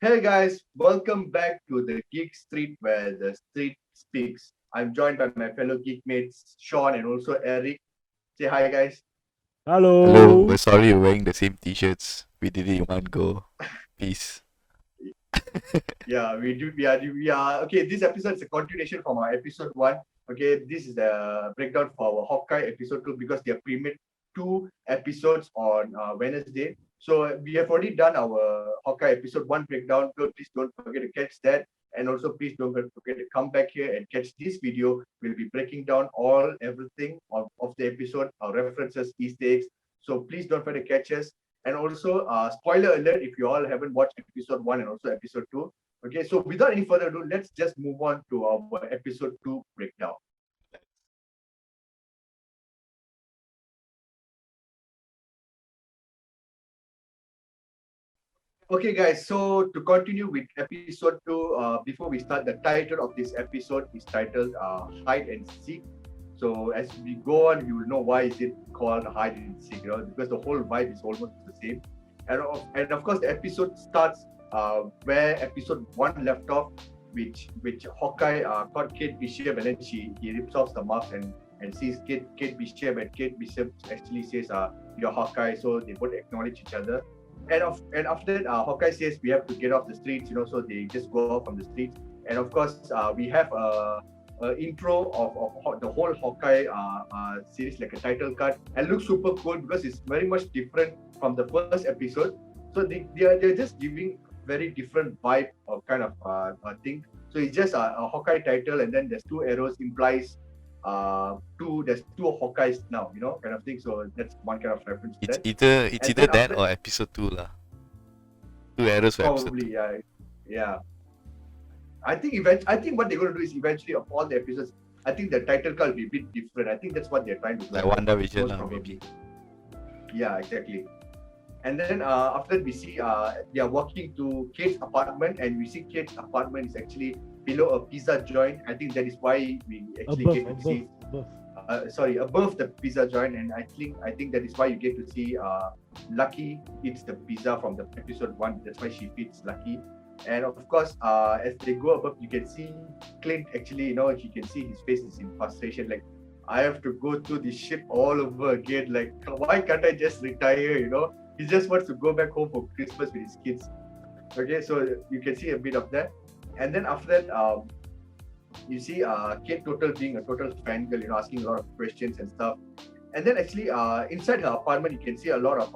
Hey guys, welcome back to the Geek Street where the street speaks. I'm joined by my fellow geek mates Sean and also Eric. Say hi guys. Hello, Hello. we're sorry you're wearing the same t-shirts. We did it in one go. Peace. Yeah, we are okay. This episode is a continuation from our episode one. Okay, this is the breakdown for our Hawkeye episode two because they have premiered two episodes on Wednesday. So we have already done our Hawkeye episode one breakdown. So please don't forget to catch that. And also please don't forget to come back here and catch this video. We'll be breaking down everything of the episode, our references, Easter eggs. So please don't forget to catch us. And also, spoiler alert if you all haven't watched episode one and also episode two. Okay, so without any further ado, let's just move on to our episode two breakdown. Okay, guys, so to continue with episode two, before we start, the title of this episode is titled Hide and Seek. So as we go on, you will know why is it called Hide and Seek, because the whole vibe is almost the same. And of course, the episode starts where episode one left off, which Hawkeye caught Kate Bishop, and then he rips off the mask and sees Kate Bishop, and Kate Bishop actually says, "You're Hawkeye," so they both acknowledge each other. And after that, Hawkeye says we have to get off the streets, so they just go off from the streets. And of course, we have a intro of the whole Hawkeye series, like a title card, and looks super cool because it's very much different from the first episode. So they're just giving very different vibe of kind of thing. So it's just a Hawkeye title, and then there's two arrows implies there's two Hawkeyes now, kind of thing. So that's one kind of reference to It's that. either it's And either then that after or episode 2 lah. 2 arrows for episode 2. probably, yeah. I think what they're going to do is eventually of all the episodes, I think the title card will be a bit different. I think that's what they're trying to do. Like WandaVision Most lah, probably. maybe. Yeah, exactly. And then after that, we see they are walking to Kate's apartment, and we see Kate's apartment is actually below a pizza joint. I think that is why we actually get to see. Above the pizza joint, and I think that is why you get to see Lucky eats the pizza from the episode one. That's why she feeds Lucky. And of course, as they go above, you can see Clint actually, you can see his face is in frustration. Like, I have to go through this shit all over again. Like, why can't I just retire? He just wants to go back home for Christmas with his kids. Okay, so you can see a bit of that. And then after that, you see Kate Total being a total fangirl, asking a lot of questions and stuff. And then actually inside her apartment, you can see a lot of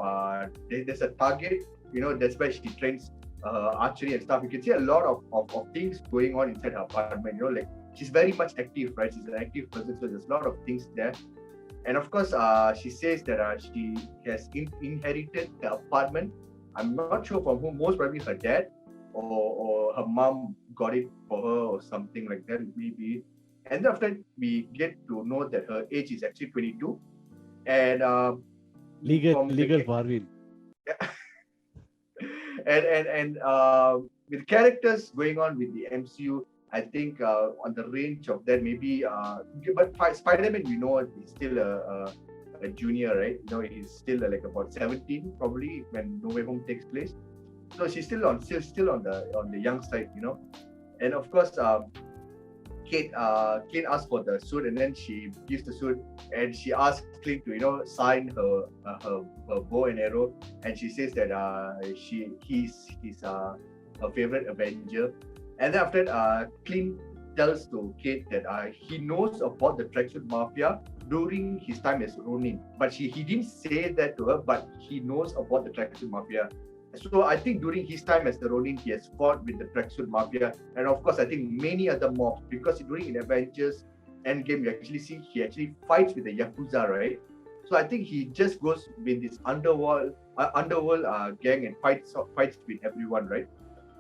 there's a target, that's where she trains archery and stuff. You can see a lot of things going on inside her apartment, like she's very much active, right? She's an active person, so there's a lot of things there. And of course, she says that she has inherited the apartment. I'm not sure from whom, most probably her dad or her mom got it for her or something like that, maybe. And then after that, we get to know that her age is actually 22. And Legal Farvin. and with characters going on with the MCU, I think on the range of that, maybe. But Spider-Man, we know he's still a junior, right? He's still like about 17 probably when No Way Home takes place. So she's still on the young side, And of course, Kate asks for the suit, and then she gives the suit, and she asks Clint to sign her bow and arrow, and she says that he's her favorite Avenger. And then after that, Clint tells to Kate that he knows about the Tracksuit Mafia during his time as Ronin, but he didn't say that to her, but he knows about the Tracksuit Mafia. So I think during his time as the Ronin, he has fought with the Tracksuit Mafia, and of course I think many other mobs, because during in Avengers Endgame you actually see he actually fights with the Yakuza, right? So I think he just goes with this underworld gang and fights with everyone, right?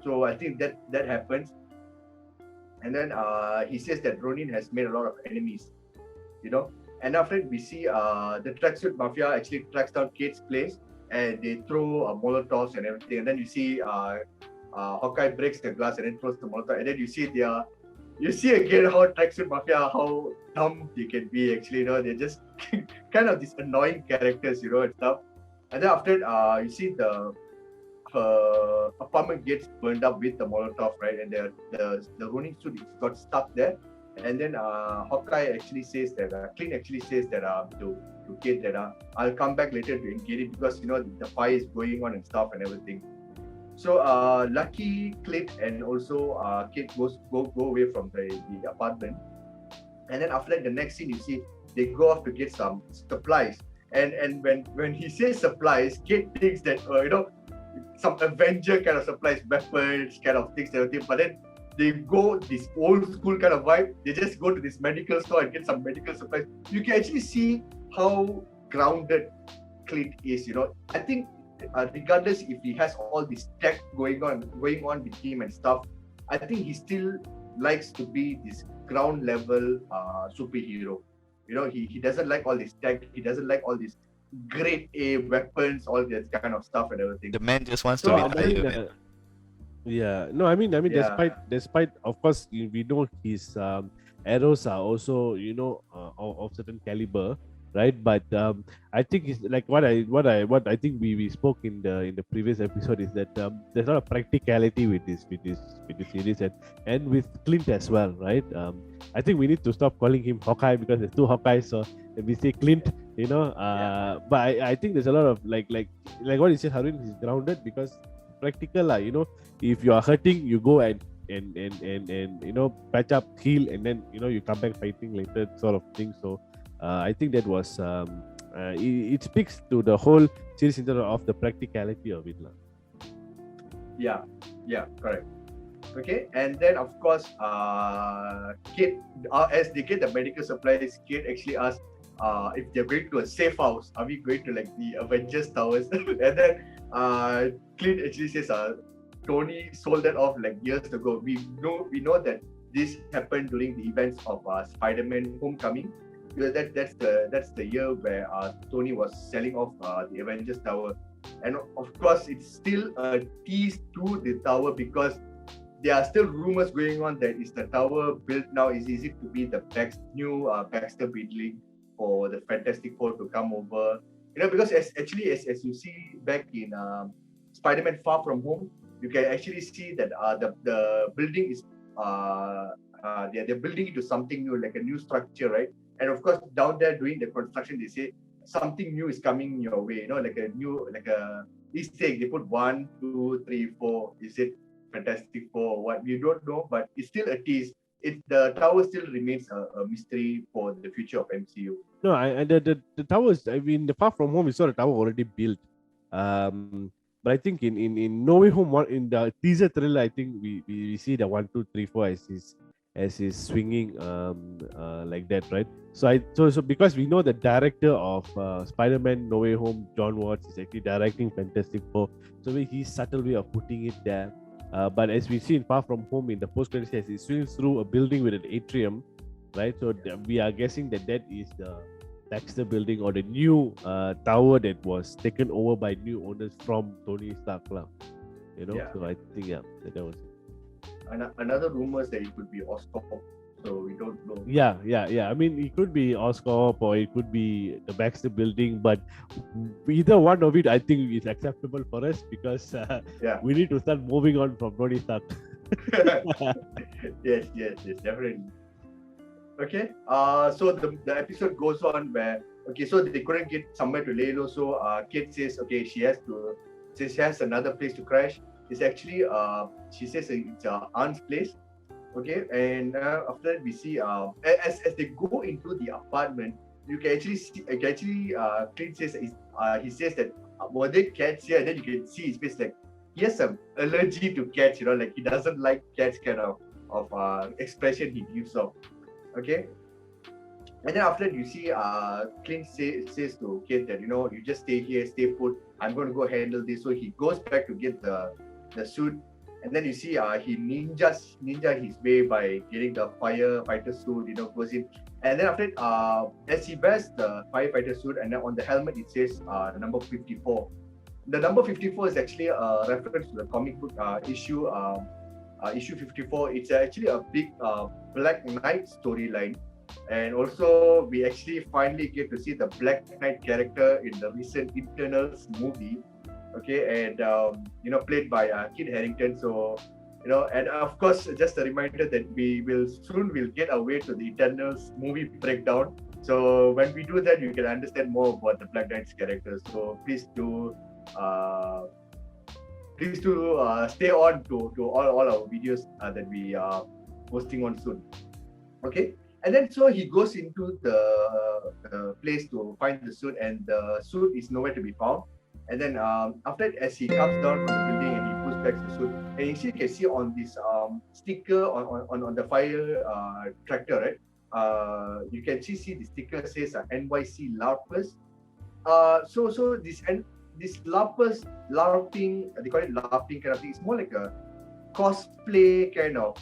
So I think that happens. And then he says that Ronin has made a lot of enemies, And after that, we see the Tracksuit Mafia actually tracks down Kate's place, and they throw molotovs and everything. And then you see Hawkeye breaks the glass and then throws the molotov. And then you see again how Tracksuit Mafia, how dumb they can be actually. They're just kind of these annoying characters, and stuff. And then after that, you see her apartment gets burned up with the Molotov, right? And the Ronin suit got stuck there. And then Hawkeye actually says that Clint actually says that to Kate that I'll come back later to get it because the fire is going on and stuff and everything. So Lucky, Clint, and also Kate go away from the apartment. And then after that, the next scene you see they go off to get some supplies. And when he says supplies, Kate thinks that some Avenger kind of supplies, weapons, kind of things, everything. But then they go this old school kind of vibe. They just go to this medical store and get some medical supplies. You can actually see how grounded Clint is. I think regardless if he has all this tech going on with him and stuff, I think he still likes to be this ground level superhero. He doesn't like all this tech. He doesn't like all these grade A weapons, all that kind of stuff and everything. The man just wants So, to I retire, mean, man. Yeah, no, I mean, Yeah. despite, of course, we know his arrows are also, of certain caliber, right? But I think it's like what I think we spoke in the previous episode is that there's a lot of practicality with this series and with Clint as well, right? I think we need to stop calling him Hawkeye because there's two Hawkeyes, so if we say Clint, but I think there's a lot of like what you said, Harun, he's grounded because practical lah, if you are hurting, you go and patch up, heal, and then you come back fighting later, sort of thing. So I think that was it speaks to the whole series in terms of the practicality of it lah. Yeah, correct. Okay, and then of course, Kate, as they get the medical supplies, Kate actually asks if they're going to a safe house. Are we going to like the Avengers Towers? And then Clint actually says, Tony sold that off like years ago. We know that this happened during the events of Spider-Man Homecoming. Because that's the year where Tony was selling off the Avengers Tower, and of course it's still a tease to the tower because there are still rumors going on that is the tower built now is easy to be the new Baxter building for the Fantastic Four to come over. Because as you see back in Spider-Man Far From Home, you can actually see that the building is they're building into something new, like a new structure, right? And of course, down there doing the construction, they say something new is coming your way. Like a Easter egg. They put 1, 2, 3, 4. Is it Fantastic Four? What we don't know, but it's still a tease. The tower still remains a mystery for the future of MCU. No, the towers. I mean, the Far From Home, we saw the tower already built. But I think in No Way Home, in the teaser trailer, I think we see the 1, 2, 3, 4 as he's swinging like that, right? So because we know the director of Spider-Man No Way Home, John Watts, is actually directing Fantastic Four. So his subtle way of putting it there. But as we see in Far From Home in the post-credits, as he swings through a building with an atrium, right? So we are guessing that is the Baxter building or the new tower that was taken over by new owners from Tony Stark. Yeah. So I think that was it. Another rumor is that it could be Oscorp, so we don't know. Yeah. I mean, it could be Oscorp or it could be the Baxter building, but either one of it, I think, is acceptable for us because we need to start moving on from Tony Stark. Yes, definitely. Okay. So the episode goes on where so they couldn't get somewhere to lay low. So Kate says she has another place to crash. It's actually she says it's aunt's place. Okay, and after that we see as they go into the apartment, you can actually see Clint says he says that were there cats here, and then you can see his face like he has some allergy to cats, like he doesn't like cats kind of expression he gives off. Okay, and then after that you see Clint says to Kate that you just stay here, stay put, I'm going to go handle this. So he goes back to get the suit, and then you see he ninja his way by getting the firefighter suit, goes in, and then after that as he wears the firefighter suit, and then on the helmet it says number 54. The number 54 is actually a reference to the comic book issue 54. It's actually a big Black Knight storyline, and also we actually finally get to see the Black Knight character in the recent Eternals movie. okay, and played by Kit Harington. So and of course, just a reminder that we will get away to the Eternals movie breakdown. So when we do that, you can understand more about the Black Knight's characters. So please do stay on to all our videos that we are posting on soon. Okay, and then so he goes into the place to find the suit, and the suit is nowhere to be found. And then after that, as he comes down from the building and he puts back the suit, and you can see on this sticker on the fire tractor, right? You can see the sticker says NYC LARPers. So this LARPing, they call it LARPing kind of thing. It's more like a cosplay kind of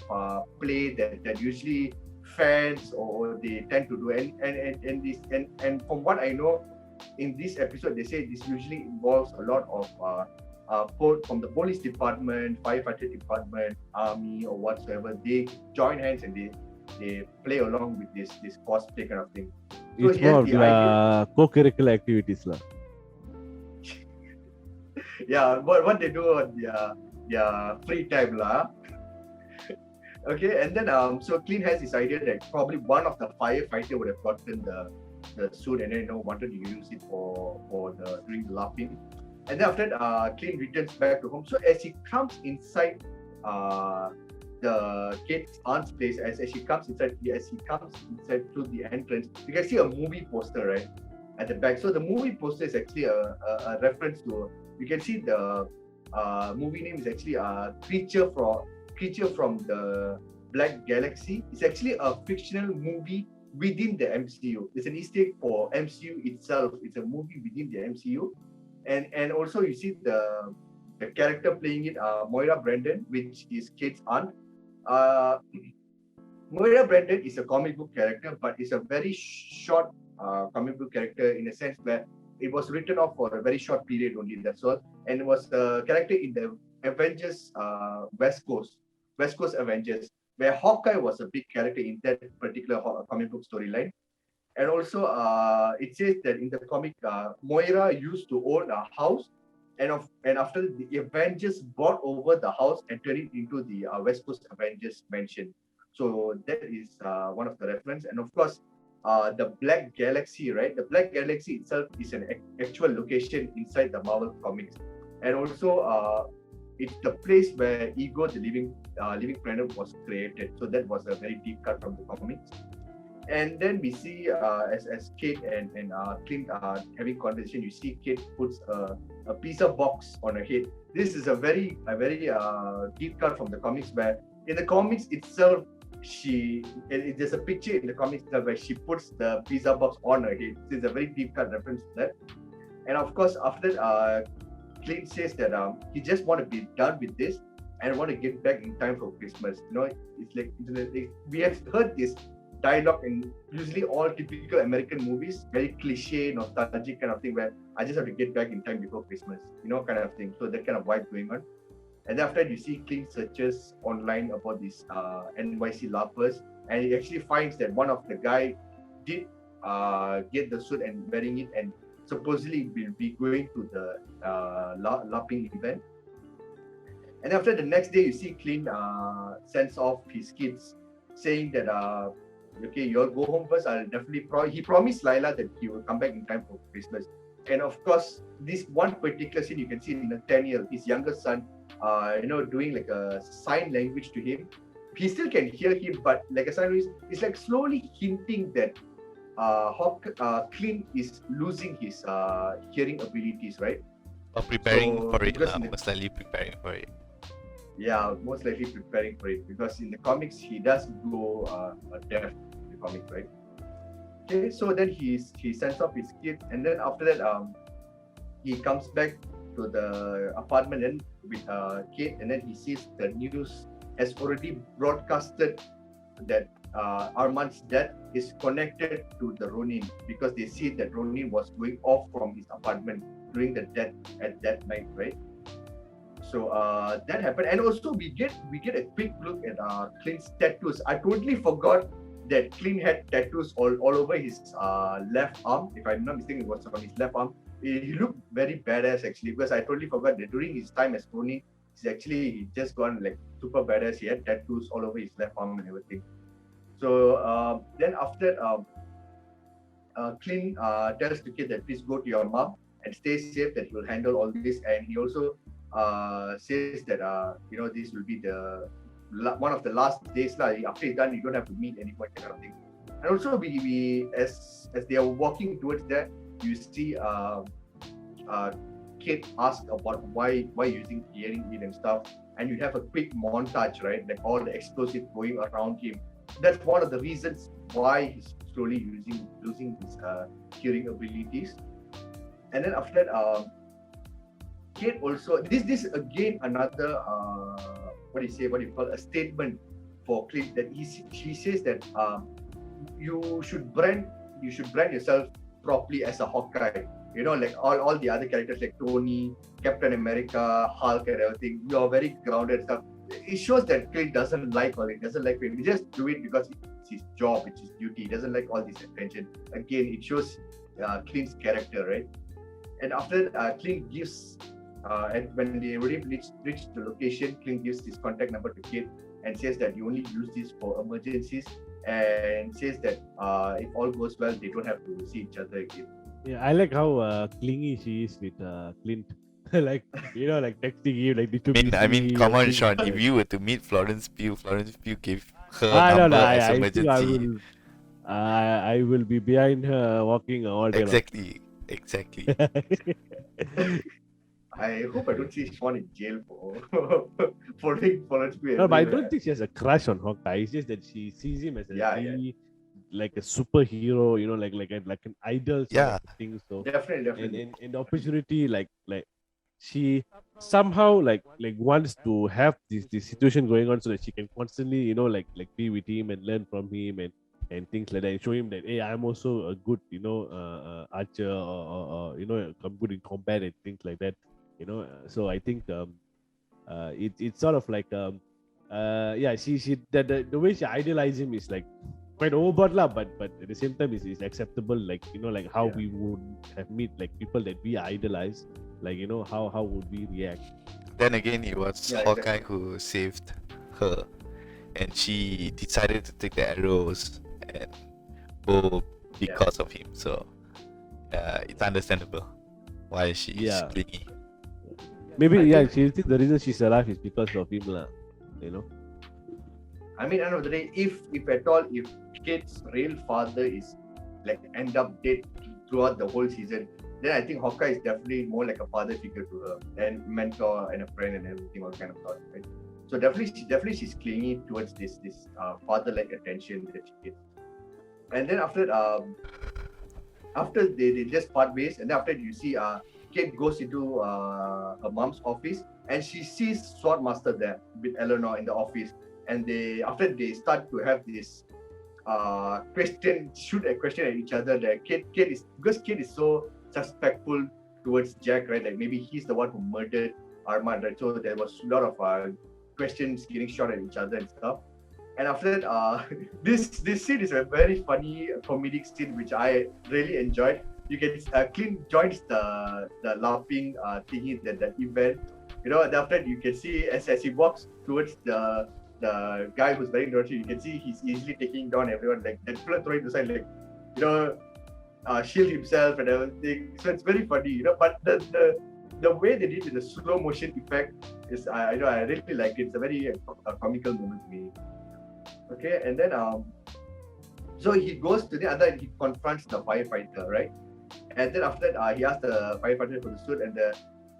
play that usually fans or they tend to do. And from what I know, in this episode, they say this usually involves a lot of from the police department, firefighter department, army, or whatsoever. They join hands and they play along with this cosplay kind of thing. So It's more of the co-curricular activities, lah. Yeah, what they do on their free time, lah. Okay, and then so Clint has this idea that probably one of the firefighter would have gotten the suit and then wanted to use it for during the laughing. And then after that, Clint returns back to home. So as he comes inside the Kate's aunt's place, as he comes inside through the entrance, you can see a movie poster right at the back. So the movie poster is actually a reference to, you can see the movie name is actually Creature from the Black Galaxy. It's actually a fictional movie within the MCU. It's an Easter egg for MCU itself. It's a movie within the MCU. And also you see the character playing it, Moira Brandon, which is Kate's aunt. Moira Brandon is a comic book character, but it's a very short comic book character in a sense where it was written off for a very short period only, that's all. And it was a character in the Avengers West Coast Avengers, where Hawkeye was a big character in that particular comic book storyline. And also, it says that in the comic, Moira used to own a house, and after the Avengers bought over the house and turned it into the West Coast Avengers mansion. So that is one of the reference. And of course, the Black Galaxy, right? The Black Galaxy itself is an actual location inside the Marvel comics, and also it's the place where Ego, the living planet, was created. So that was a very deep cut from the comics. And then we see as Kate and Clint are having conversation, you see Kate puts a pizza box on her head. This is a very deep cut from the comics, where in the comics itself, there's a picture in the comics where she puts the pizza box on her head. This is a very deep cut reference to that. And of course, after that, Clint says that he just want to be done with this and want to get back in time for Christmas. It's like we have heard this dialogue in usually all typical American movies, very cliche, nostalgic kind of thing, where I just have to get back in time before Christmas, kind of thing. So that kind of vibe going on. And after that, you see Clint searches online about these NYC LARPers, and he actually finds that one of the guy did get the suit and wearing it, and supposedly will be going to the LARPing event. And after the next day, you see Clint sends off his kids, saying that okay, you all go home first. I'll definitely he promised Lila that he will come back in time for Christmas. And of course, this one particular scene you can see in the 10-year, his younger son, doing like a sign language to him. He still can hear him, but like a sign language, it's like slowly hinting that Clint is losing his hearing abilities, right? Or preparing for it, most likely preparing for it. Yeah, most likely preparing for it, because in the comics he does go deaf in the comics, right? Okay, so then he sends off his kid, and then after that he comes back to the apartment and with Kate, and then he sees the news has already broadcasted that Armand's death is connected to the Ronin, because they see that Ronin was going off from his apartment during the death at that night, right? So that happened, and also we get a quick look at Clint's tattoos. I totally forgot that Clint had tattoos all over his left arm. If I'm not mistaken, it was on his left arm. He looked very badass actually, because I totally forgot that during his time as Tony, he just gone like super badass. He had tattoos all over his left arm and everything. So then after Clint tells the kid that please go to your mom and stay safe, that he will handle all this, and he also says that this will be the one of the last days after he's done, you don't have to meet anyone, kind of thing. And also we as they are walking towards that, you see Kate ask about why using hearing aid and stuff, and you have a quick montage, right, like all the explosive going around him. That's one of the reasons why he's slowly losing his hearing abilities. And then after that, Kate also, this again another what do you call a statement for Clint, that she says that you should brand yourself properly as a Hawkeye. Like all the other characters like Tony, Captain America, Hulk, and everything, you're very grounded stuff. It shows that Clint doesn't like all it. Doesn't like it. He just do it because it's his job, it's his duty. He doesn't like all this attention. Again, it shows Clint's character, right? And after Clint gives, and when they already reach the location, Clint gives his contact number to Kate and says that you only use this for emergencies, and says that if all goes well, they don't have to see each other again. Yeah, I like how clingy she is with Clint. like texting him like. I mean, come on, Sean. If you were to meet Florence Pugh gave her no, number as I emergency. I will be behind her walking all day. Exactly. I hope I don't see Sean in jail for following Florence Pugh. No, but I don't think she has a crush on Hawkeye. It's just that she sees him as like a superhero, like an idol sort of thing. So definitely. And the opportunity, like she somehow like wants to have this situation going on so that she can constantly be with him and learn from him and things like that, and show him that, hey, I'm also a good archer, or I'm good in combat and things like that. So I think it's sort of like she the way she idealizes him is like quite overboard lah, but at the same time is acceptable, like how we would have meet like people that we idolize, like how would we react. Then again, it was Hawkeye who saved her, and she decided to take the arrows and go because of him. So it's understandable why she is clingy. Maybe she thinks the reason she's alive is because of him lah. I mean, end of the day, if at all, if Kate's real father is like end up dead throughout the whole season, then I think Hawkeye is definitely more like a father figure to her, and mentor and a friend and everything, all kind of stuff, right? So definitely she's clingy towards this father-like attention that she gets. And then after they just part ways, and then after you see Kate goes into her mom's office, and she sees Swordmaster there with Eleanor in the office, and after they start to have this shoot a question at each other. That Kate is so suspectful towards Jack, right? Like maybe he's the one who murdered Armand, right? So there was a lot of questions getting shot at each other and stuff. And after that, this scene is a very funny comedic scene which I really enjoyed. You can Clint joins the laughing thingy, that event. And after that you can see as he walks towards the guy who's wearing the you can see he's easily taking down everyone, like that people throwing to side, like shield himself and everything. So it's very funny, but the way they did with the slow motion effect is I really like it. It's a very comical moment to me. Okay, and then so he goes to the other and he confronts the firefighter, right? And then after that, he asks the firefighter for the suit, and the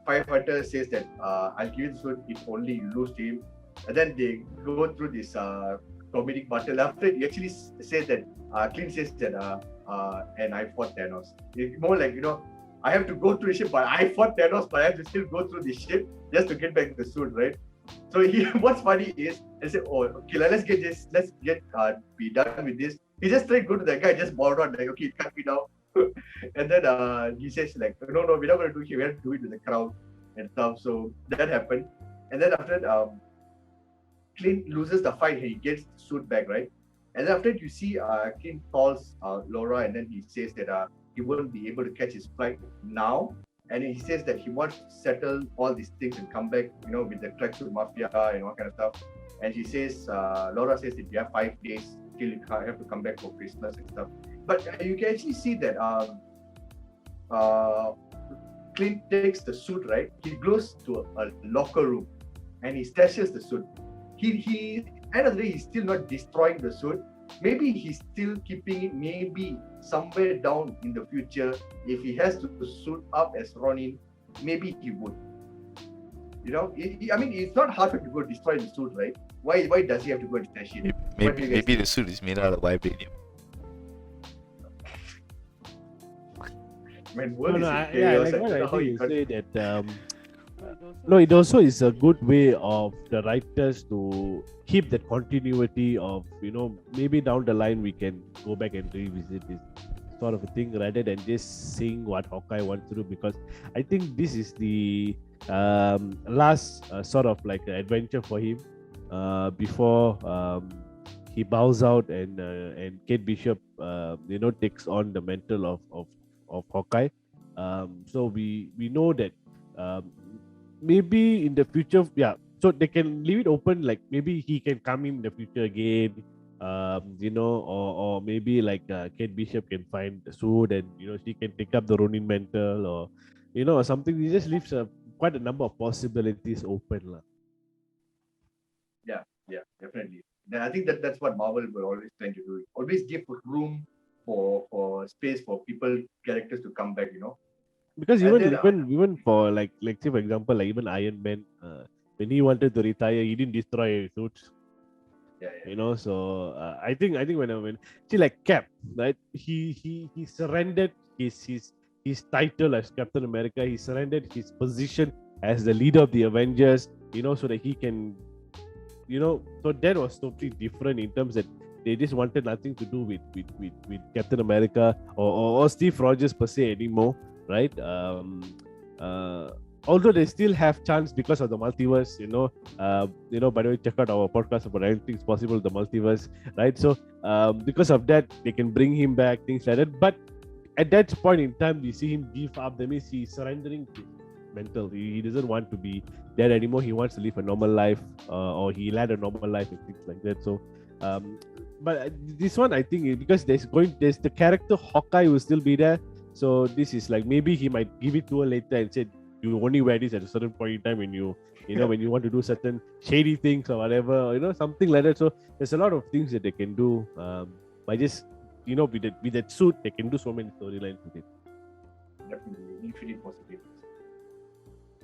firefighter says that I'll give you the suit if only you lose to him. And then they go through this comedic battle. After it, he actually says that Clint says that and I fought Thanos. It's more like, I have to go through the ship, but I fought Thanos, but I have to still go through the ship just to get back the suit, right? So what's funny is, I said, oh, okay, let's get be done with this. He just tried to go to that guy, just bow down, like, okay, cut me now. And then he says, like, no, we're not going to do it here, we have to do it with the crowd and stuff. So that happened. And then after that, Clint loses the fight, he gets the suit back, right? And then after that, you see Clint calls Laura, and then he says that he won't be able to catch his flight now. And he says that he wants to settle all these things and come back, with the tracksuit mafia and all kind of stuff. And she says, Laura says that you have 5 days till you have to come back for Christmas and stuff. But you can actually see that Clint takes the suit, right? He goes to a locker room and he stashes the suit. He end of the day, he's still not destroying the suit. Maybe he's still keeping it, maybe somewhere down in the future. If he has to suit up as Ronin, maybe he would. It's not hard for him to go destroy the suit, right? Why does he have to go and stash it? Maybe the suit is made out of vibranium. Man, it also is a good way of the writers to keep that continuity of, maybe down the line we can go back and revisit this sort of a thing rather than just seeing what Hawkeye wants to do, because I think this is the last sort of like adventure for him before he bows out and Kate Bishop takes on the mantle of Hawkeye. So we know that maybe in the future, so they can leave it open, like maybe he can come in the future again, or maybe like Kate Bishop can find the suit and she can take up the Ronin mantle, or or something. He just leaves quite a number of possibilities open. Yeah, definitely. Then I think that's what Marvel will always trying to do. Always give room for space for characters to come back, Because even for like say for example, like even Iron Man, when he wanted to retire, he didn't destroy his suits. Yeah. So I think when see like Cap, right? He surrendered his title as Captain America. He surrendered his position as the leader of the Avengers. So that he can, so that was totally different in terms that they just wanted nothing to do with Captain America or Steve Rogers per se anymore, right? Although they still have chance because of the multiverse, by the way, check out our podcast about everything's possible, the multiverse, right? So because of that, they can bring him back, things like that. But at that point in time, we see him give up. That means he's surrendering his mental. He doesn't want to be there anymore. He wants to live a normal life, or he led a normal life and things like that. So but this one, I think, because there's the character Hawkeye will still be there. So this is like, maybe he might give it to her later and say, you only wear this at a certain point in time when you when you want to do certain shady things or whatever, something like that. So there's a lot of things that they can do by just with that suit. They can do so many storylines with it. Definitely infinite possibilities.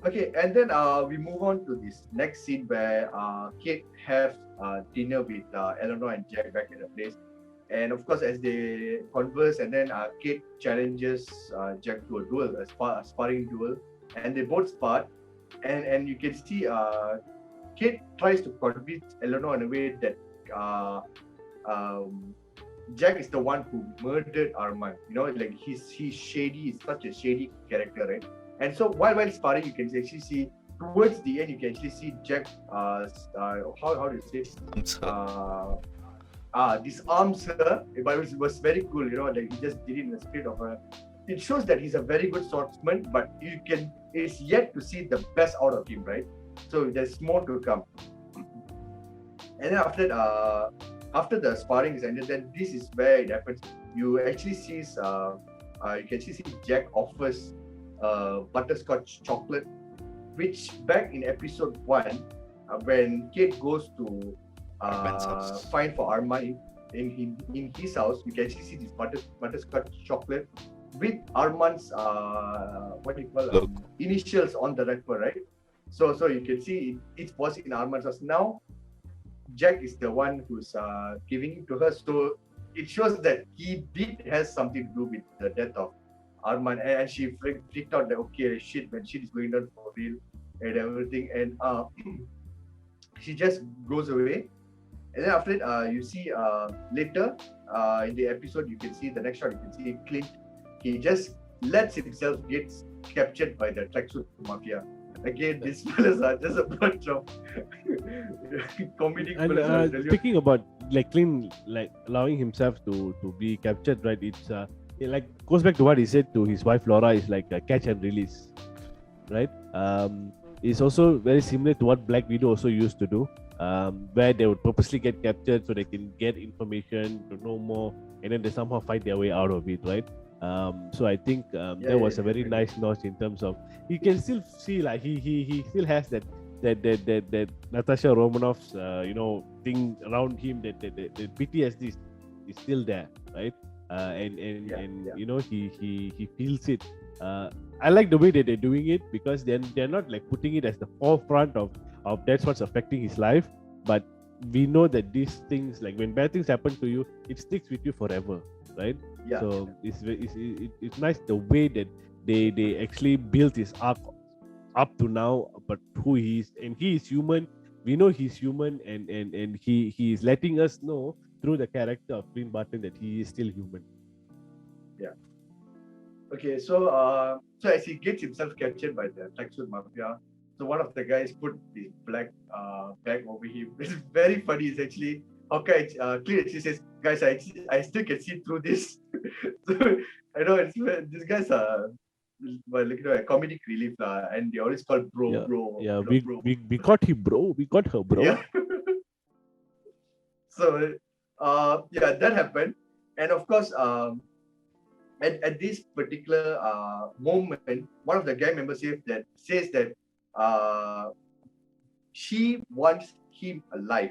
Okay, and then we move on to this next scene where Kate has dinner with Eleanor and Jack back at the place. And of course, as they converse, and then Kate challenges Jack to a duel, a sparring duel, and they both spar. And you can see Kate tries to convince Eleanor in a way that Jack is the one who murdered Armand. Like he's shady. He's such a shady character, right? And so while sparring, you can actually see towards the end, you can actually see Jack. How do you say? Disarms her, but it was very cool. Like he just did it in the spirit of a. It shows that he's a very good swordsman, but it's yet to see the best out of him, right? So there's more to come. And then after the sparring is ended, then this is where it happens. You actually see you can see Jack offers butterscotch chocolate, which back in episode 1, when Kate goes to find for Armand in his house, you can actually see this butterscotch chocolate with Armand's initials on the wrapper, right? So you can see it was in Armand's house. Now Jack is the one who's giving it to her, so it shows that he did has something to do with the death of Armand, and she freaked out that when shit is going down for real and everything, and she just goes away. And then after that, you see later in the episode, you can see the next shot. You can see Clint. He just lets himself get captured by the tracksuit mafia. Again, these fellas are just a bunch of comedic fellas. Speaking about like Clint like allowing himself to be captured, right? It like goes back to what he said to his wife Laura, is like a catch and release, right? It's also very similar to what Black Widow also used to do, where they would purposely get captured so they can get information to know more, and then they somehow fight their way out of it, right? So I think that was a very nice notch in terms of, you can still see like he still has that Natasha Romanoff's thing around him, that PTSD is still there, right? And you know, he feels it. I like the way that they're doing it, because they're not like putting it as the forefront of that's what's affecting his life, but we know that these things, like when bad things happen to you, it sticks with you forever, right? Yeah. So it's nice the way that they actually built his arc up to now, but who he is, and he is human. We know he's human, and he is letting us know through the character of Clint Barton that he is still human. Okay, so as he gets himself captured by the Tracksuit Mafia, so one of the guys put the black bag over him. It's very funny. It's actually Hawkeye. Clint actually says, "Guys, I still can see through this." So I know these guys are a comedic relief, and they always call bro. Yeah, bro. we got him, bro. We got her, bro. Yeah. So that happened, and of course at this particular moment, one of the gang members says that she wants him alive.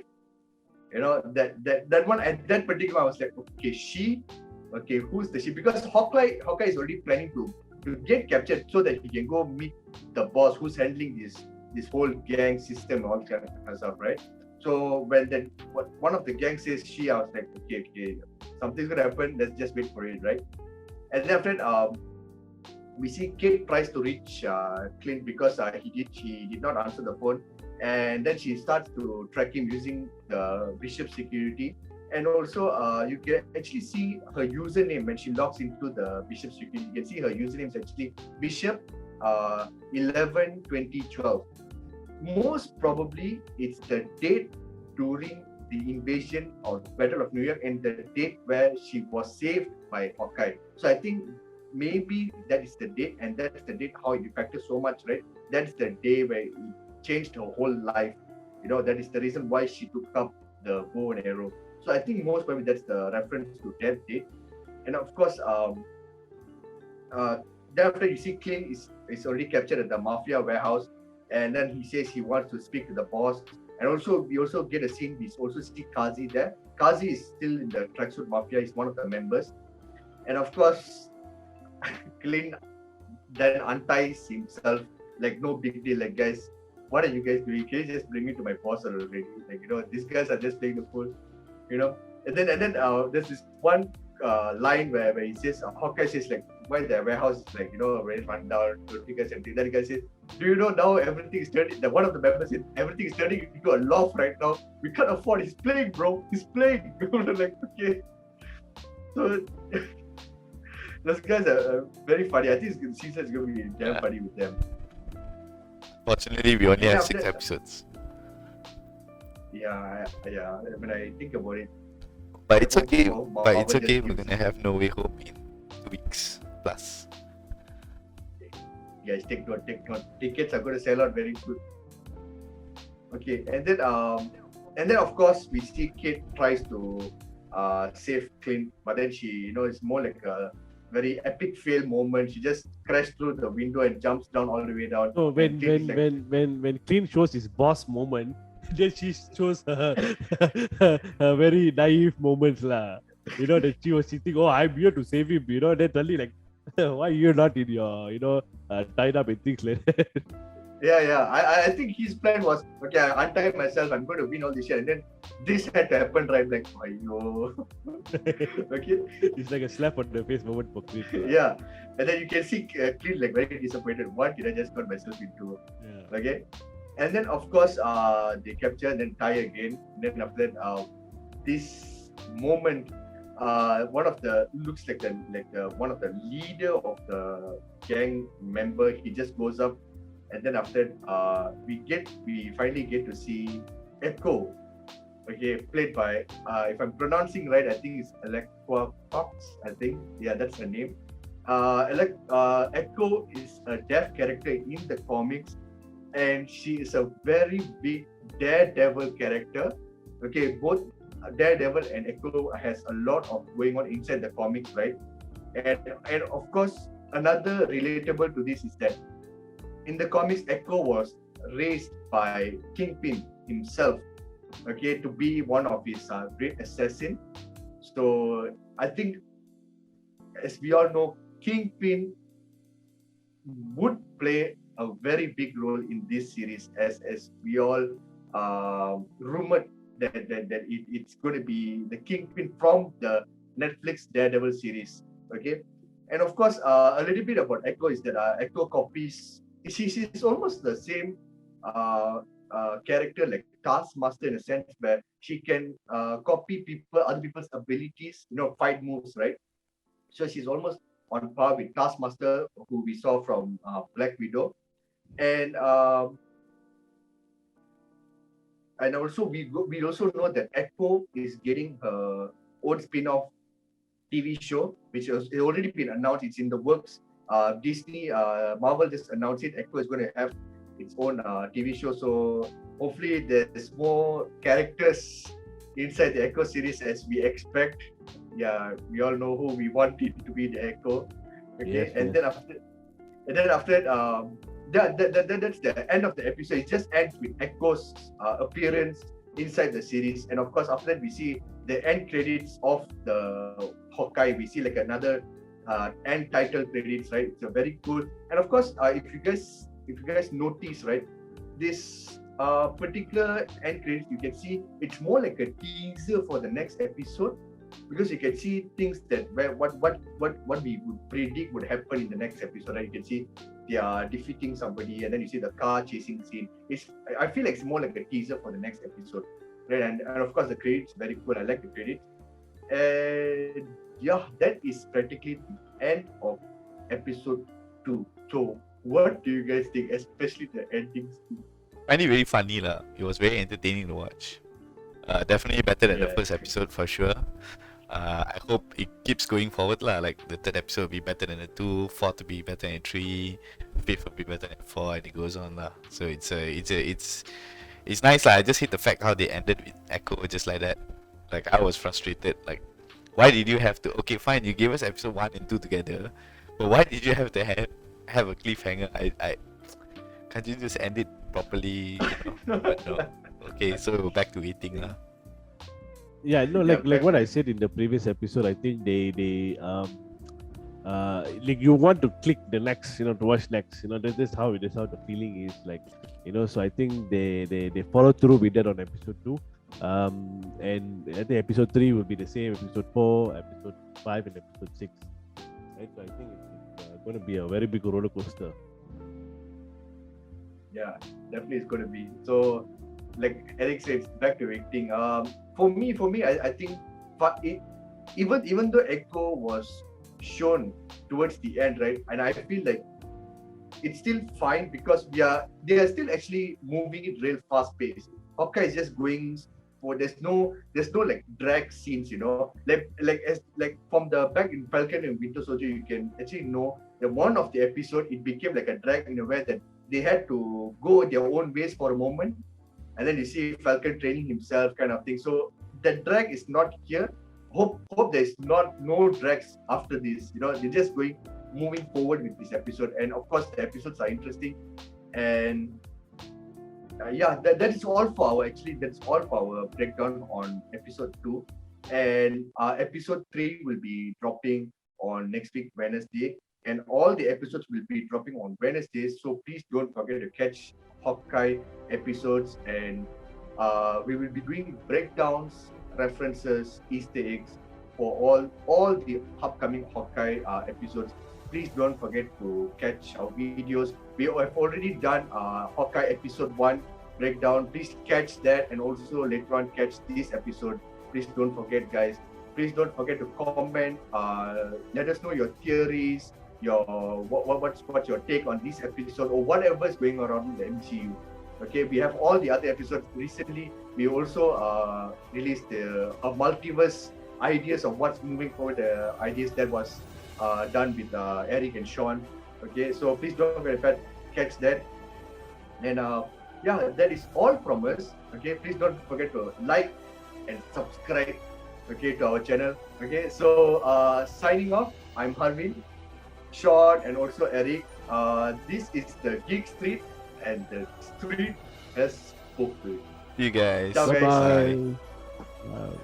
You know, that one at that particular, I was like, okay, who's the she? Because Hawkeye is already planning to get captured so that he can go meet the boss who's handling this whole gang system, all kind of stuff, right? So when one of the gang says she, I was like, okay, something's gonna happen. Let's just wait for it, right? And then after that, we see Kate tries to reach Clint because he did not answer the phone, and then she starts to track him using the Bishop security, and also you can actually see her username when she logs into the Bishop security. You can see her username is actually Bishop 11 2012. Most probably it's the date during the invasion of Battle of New York and the date where she was saved by Hawkeye. So I think maybe that is the date, and that's the date how it affected so much, right? That's the day where it changed her whole life. You know, that is the reason why she took up the bow and arrow. So I think most probably that's the reference to that date. And of course, thereafter you see Clint is already captured at the mafia warehouse, and then he says he wants to speak to the boss. And also, we also get a scene. We also see Kazi there. Kazi is still in the Tracksuit Mafia. He's one of the members. And of course, Clint then unties himself. Like, no big deal. Like, guys, what are you guys doing? Can you just bring me to my boss already? Like, you know, these guys are just playing the fool. You know. And then there's this one line where he says, Hawkeye says, like, why the warehouse is like, you know, very run down. Don't you guys empty? That guy says, do you know now everything is turning? One of the members said, everything is turning into a loft right now. We can't afford. He's playing, bro. He's playing. Like, okay. So those guys are very funny. I think the season is going to be damn funny with them. Fortunately, we only have 6 episodes. Yeah. When I think about it. But it's okay. We're gonna have No Way Home in 2 weeks plus. Guys, take note. Tickets are going to sell out very good. Okay, and then of course we see Kate tries to save Clint, but then she, you know, it's more like a very epic fail moment. She just crashed through the window and jumps down all the way down. So when Clint shows his boss moment, then she shows her very naive moments lah. You know, that she was sitting, I'm here to save him. You know, then suddenly like, why you're not in your, you know, tied up and things like that. Yeah. I think his plan was, okay, I untie myself, I'm going to win all this shit, and then this had to happen, right? Like, okay. It's like a slap on the face moment for Clint. Yeah, and then you can see Clint like very disappointed. What did I just got myself into? Yeah. Okay, and then of course they capture and then tie again. And then after that, this moment. One of the looks like one of the leader of the gang member. He just goes up, and then after we finally get to see Echo Okay, played by, if I'm pronouncing right, I think it's Electra Fox. I think, yeah, that's her name. Echo is a deaf character in the comics, and she is a very big Daredevil character. Okay, both Daredevil and Echo has a lot of going on inside the comics, right? And of course, another relatable to this is that in the comics, Echo was raised by Kingpin himself, okay, to be one of his great assassin. So I think, as we all know, Kingpin would play a very big role in this series, as we all rumored that it's going to be the Kingpin from the Netflix Daredevil series. Okay, and of course, a little bit about Echo is that Echo copies. She's almost the same character like Taskmaster, in a sense where she can copy other people's abilities, fight moves, right? So she's almost on par with Taskmaster, who we saw from Black Widow, and also we also know that Echo is getting her own spin-off TV show, which has already been announced. It's in the works. Disney, Marvel just announced it. Echo is going to have its own TV show. So hopefully there's more characters inside the Echo series as we expect. Yeah, we all know who we want it to be, the Echo. Okay, Yes, and yes. then after that, that's the end of the episode. It just ends with Echo's appearance inside the series, and of course after that we see the end credits of the Hawkeye. We see like another end title credits, right? It's a very cool. And of course, if you guys notice, right, this particular end credits, you can see it's more like a teaser for the next episode, because you can see things that what we would predict would happen in the next episode, right? You can see they are defeating somebody, and then you see the car chasing scene. I feel like it's more like a teaser for the next episode, right? And of course the credits very cool. I like the credits. And yeah, that is practically the end of episode 2. So what do you guys think, especially the endings? Find it very funny lah. It was very entertaining to watch. Definitely better than the Yeah. first episode for sure. I hope it keeps going forward lah. Like the third episode will be better than the 2, fourth will be better than 3, fifth will be better than 4, and it goes on lah. So it's nice lah. I just hate the fact how they ended with Echo just like that. Like I was frustrated. Like, why did you have to? Okay, fine, you gave us episode 1 and 2 together, but why did you have to have a cliffhanger? I can't you just end it properly? But no. Okay, so back to eating lah. Yeah, no, Yeah, like what I said in the previous episode, I think they like you want to click the next, to watch next. That's how the feeling is like. So I think they follow through with that on episode 2. And I think episode 3 will be the same, episode 4, episode 5, and episode 6. Right? So I think it's going to be a very big roller coaster. Yeah, definitely it's going to be. So, like Eric said, it's back to acting. For me, I think, but even though Echo was shown towards the end, right, and I feel like it's still fine because they are still actually moving it real fast pace. Hawkeye is just going for there's no like drag scenes, like from the back in Falcon and Winter Soldier, you can actually know that one of the episode it became like a drag in a way that they had to go their own ways for a moment, and then you see Falcon training himself, kind of thing. So the drag is not here. Hope there's no drags after this. They're just moving forward with this episode, and of course the episodes are interesting. And that's all for our breakdown on episode 2. And episode 3 will be dropping on next week Wednesday, and all the episodes will be dropping on Wednesdays. So please don't forget to catch Hawkeye episodes, and we will be doing breakdowns, references, Easter eggs for all the upcoming Hawkeye episodes. Please don't forget to catch our videos. We have already done Hawkeye episode 1 breakdown. Please catch that, and also later on catch this episode. Please don't forget, guys. Please don't forget to comment. Let us know your theories, what's your take on this episode, or whatever is going around in the MCU. Okay, we have all the other episodes. Recently, we also released a multiverse ideas of what's moving forward. The ideas that was done with Eric and Sean. Okay, so please don't catch that. And yeah, that is all from us. Okay, please don't forget to like and subscribe. Okay, to our channel. Okay, so signing off. I'm Harvin, Sean, and also Eric. This is the Geek Street, and the street has spoken. You guys. Ciao, guys. Bye-bye. Bye. Bye.